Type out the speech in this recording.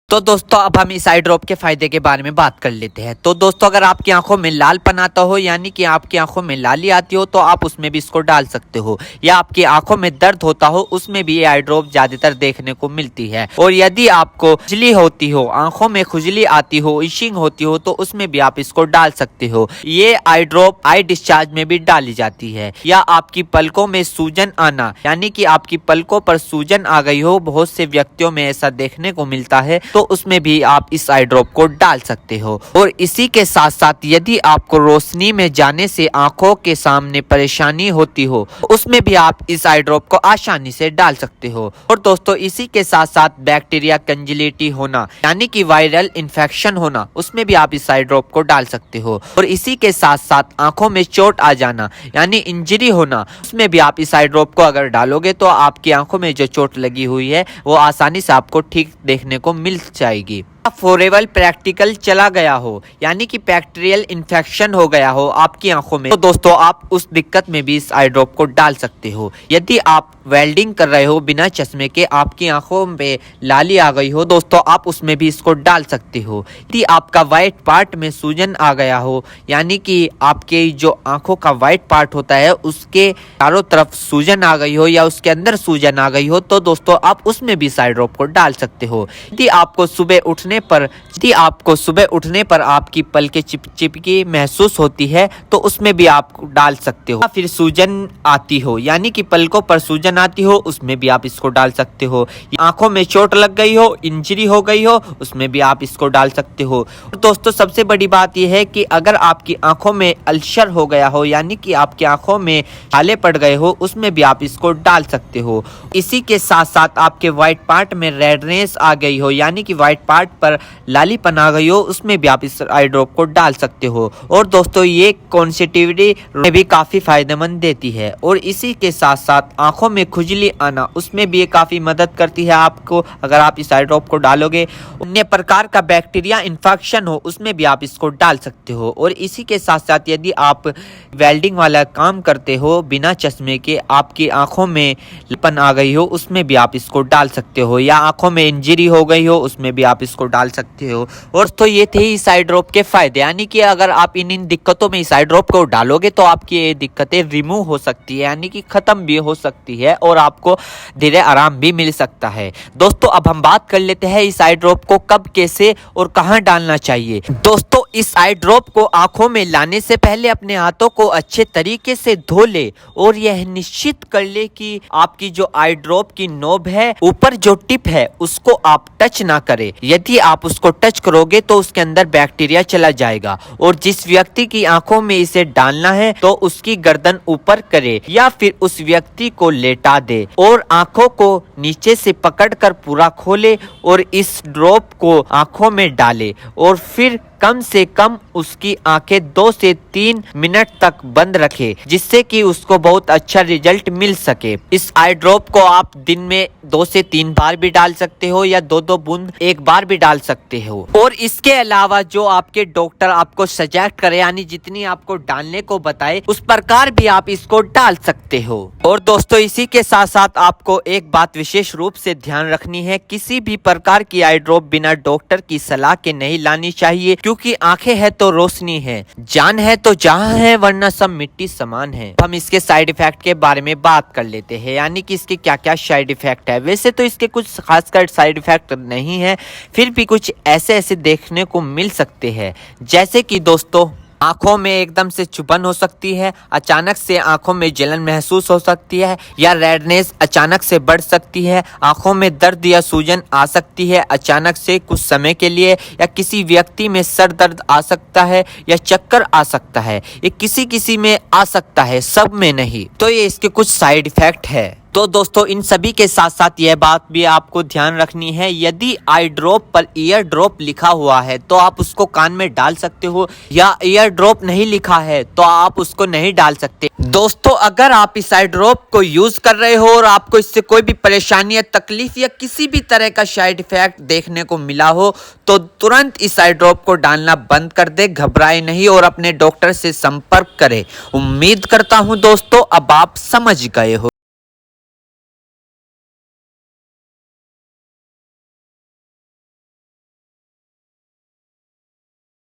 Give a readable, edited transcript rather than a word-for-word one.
तो दोस्तों अब हम इस आई ड्रॉप के फायदे के बारे में बात कर लेते हैं। तो दोस्तों अगर आपकी आंखों में लालपन आता हो यानी कि आपकी आंखों में लाली आती हो तो आप उसमें भी इसको डाल सकते हो, या आपकी आंखों में दर्द होता हो उसमें भी ये आई ड्रॉप ज्यादातर देखने को मिलती है। और यदि आपको खुजली होती हो, आंखों में खुजली आती हो, इशिंग होती हो तो उसमें भी आप इसको डाल सकते हो। ये आई ड्रॉप आई डिस्चार्ज में भी डाली जाती है। या आपकी पलकों में सूजन आना यानी कि आपकी पलकों पर सूजन आ गई हो, बहुत से व्यक्तियों में ऐसा देखने को मिलता है, तो उसमें भी आप इस आई ड्रॉप को डाल सकते हो। और इसी के साथ साथ यदि आपको रोशनी में जाने से आंखों के सामने परेशानी होती हो उसमें भी आप इस आई ड्रॉप को आसानी से डाल सकते हो। और दोस्तों इसी के साथ साथ बैक्टीरिया कंजिलिटी होना यानी कि वायरल इन्फेक्शन होना, उसमें भी आप इस आई ड्रॉप को डाल सकते हो। और इसी के साथ साथ आंखों में चोट आ जाना यानी इंजरी होना, उसमें भी आप इस आई ड्रॉप को अगर डालोगे तो आपकी आंखों में जो चोट लगी हुई है वो आसानी से आपको ठीक देखने को मिल जाएगी। फॉरेवर प्रैक्टिकल चला गया हो यानी कि बैक्टीरियल इन्फेक्शन हो गया हो आपकी आंखों में, तो दोस्तों आप उस दिक्कत में भी इस आई ड्रॉप को डाल सकते हो। यदि आप वेल्डिंग कर रहे हो बिना चश्मे के, आपकी आंखों में लाली आ गई हो दोस्तों, आप उसमें भी इसको डाल सकते हो। यदि आपका व्हाइट पार्ट में सूजन आ गया हो यानी कि आपके जो आंखों का व्हाइट पार्ट होता है उसके चारों तरफ सूजन आ गई हो या उसके अंदर सूजन आ गई हो तो दोस्तों आप उसमें भी इस आई ड्रॉप को डाल सकते हो। यदि आपको सुबह उठने पर आपकी पलकें चिपचिपकी महसूस होती है तो उसमें भी आप डाल सकते हो। फिर सूजन आती हो यानी कि पलकों पर सूजन आती हो उसमें भी आप इसको डाल सकते हो। आंखों में चोट लग गई हो, इंजरी हो गई हो, उसमें भी आप इसको डाल सकते हो। और दोस्तों सबसे बड़ी बात यह है कि अगर आपकी आंखों में अल्सर हो गया हो यानी कि आपकी आंखों में छाले पड़ गए हो उसमें भी आप इसको डाल सकते हो। इसी के साथ साथ आपके व्हाइट पार्ट में रेडनेस आ गई हो यानी कि व्हाइट पार्ट पर लालीपन आ गई हो उसमें भी आप इस आई ड्रॉप को डाल सकते हो। और दोस्तों ये कॉन्सेटिविटी में भी काफी फायदेमंद देती है। और इसी के साथ साथ आंखों में खुजली आना उसमें भी ये काफी मदद करती है आपको। अगर आप इस आई ड्रॉप को डालोगे, अन्य प्रकार का बैक्टीरिया इन्फेक्शन हो उसमें भी आप इसको डाल सकते हो। और इसी के साथ साथ यदि आप वेल्डिंग वाला काम करते हो बिना चश्मे के, आपकी आंखों में लालीपन आ गई हो उसमें भी आप इसको डाल सकते हो, या आंखों में इंजरी हो गई हो उसमें भी आप इसको डाल सकते हो। और तो ये थे इस आई ड्रॉप के फायदे, यानी कि अगर आप इन दिक्कतों में इस आई ड्रॉप को डालोगे तो आपकी ये दिक्कतें रिमूव हो सकती है यानी कि खत्म भी हो सकती है और आपको धीरे आराम भी मिल सकता है। दोस्तों अब हम बात कर लेते हैं इस आई ड्रॉप को कब, कैसे और कहां डालना चाहिए। दोस्तों इस आई ड्रॉप को आंखों में लाने से पहले अपने हाथों को अच्छे तरीके से धो ले और यह निश्चित कर ले कि आपकी जो आई ड्रॉप की नोब है, ऊपर जो टिप है उसको आप टच ना करें। यदि आप उसको टच करोगे तो उसके अंदर बैक्टीरिया चला जाएगा। और जिस व्यक्ति की आंखों में इसे डालना है तो उसकी गर्दन ऊपर करे या फिर उस व्यक्ति को लेटा दे और आंखों को नीचे से पकड़कर पूरा खोले और इस ड्रॉप को आंखों में डाले और फिर कम से कम उसकी आंखें 2 से 3 मिनट तक बंद रखे, जिससे कि उसको बहुत अच्छा रिजल्ट मिल सके। इस आई ड्रॉप को आप दिन में 2 से 3 बार भी डाल सकते हो या 2-2 बूंद एक बार भी डाल सकते हो। और इसके अलावा जो आपके डॉक्टर आपको सजेस्ट करे यानी जितनी आपको डालने को बताए उस प्रकार भी आप इसको डाल सकते हो। और दोस्तों इसी के साथ साथ आपको एक बात विशेष रूप से ध्यान रखनी है, किसी भी प्रकार की आई ड्रॉप बिना डॉक्टर की सलाह के नहीं लानी चाहिए, क्योंकि आंखें है तो रोशनी है, जान है तो जहां है, वरना सब मिट्टी समान है। हम इसके साइड इफेक्ट के बारे में बात कर लेते हैं, यानी कि इसके क्या क्या साइड इफेक्ट है। वैसे तो इसके कुछ खासकर साइड इफेक्ट नहीं है, फिर भी कुछ ऐसे देखने को मिल सकते हैं, जैसे कि दोस्तों आंखों में एकदम से चुभन हो सकती है, अचानक से आंखों में जलन महसूस हो सकती है, या रेडनेस अचानक से बढ़ सकती है, आंखों में दर्द या सूजन आ सकती है अचानक से कुछ समय के लिए, या किसी व्यक्ति में सर दर्द आ सकता है या चक्कर आ सकता है। ये किसी किसी में आ सकता है, सब में नहीं। तो ये इसके कुछ साइड इफेक्ट है। तो दोस्तों इन सभी के साथ साथ यह बात भी आपको ध्यान रखनी है, यदि आई ड्रॉप पर ईयर ड्रॉप लिखा हुआ है तो आप उसको कान में डाल सकते हो, या ईयर ड्रॉप नहीं लिखा है तो आप उसको नहीं डाल सकते। दोस्तों अगर आप इस आई ड्रॉप को यूज कर रहे हो और आपको इससे कोई भी परेशानी या तकलीफ या किसी भी तरह का साइड इफेक्ट देखने को मिला हो तो तुरंत इस आई ड्रॉप को डालना बंद कर दे, घबराए नहीं और अपने डॉक्टर से संपर्क करें। उम्मीद करता हूं दोस्तों अब आप समझ गए हो।